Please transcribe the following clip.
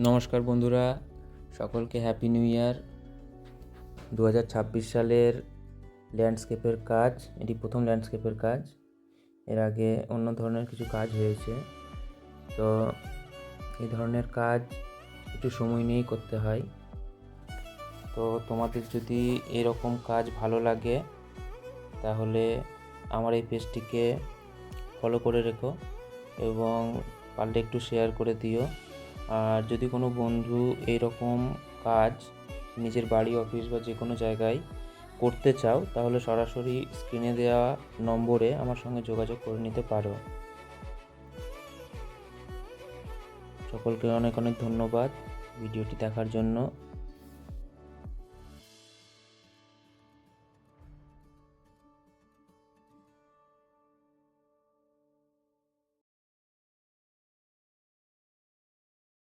নমস্কার বন্ধুরা, সকলকে হ্যাপি নিউ ইয়ার। 2026 সালের ল্যান্ডস্কেপের কাজ, এটি প্রথম ল্যান্ডস্কেপের কাজ। এর আগে অন্য ধরনের কিছু কাজ হয়েছে, তো এই ধরনের কাজ একটু সময় নিয়েই করতে হয়। তো তোমাদের যদি এরকম কাজ ভালো লাগে তাহলে আমার এই পেজটিকে ফলো করে রেখো এবং পারলে একটু শেয়ার করে দিও। আর যদি কোনো বন্ধু এইরকম কাজ নিজের বাড়ি, অফিস বা যে কোনো জায়গায় করতে চাও তাহলে সরাসরি স্ক্রিনে দেওয়া নম্বরে আমার সঙ্গে যোগাযোগ করে নিতে পারো। সকলকে অনেক অনেক ধন্যবাদ ভিডিওটি দেখার জন্য।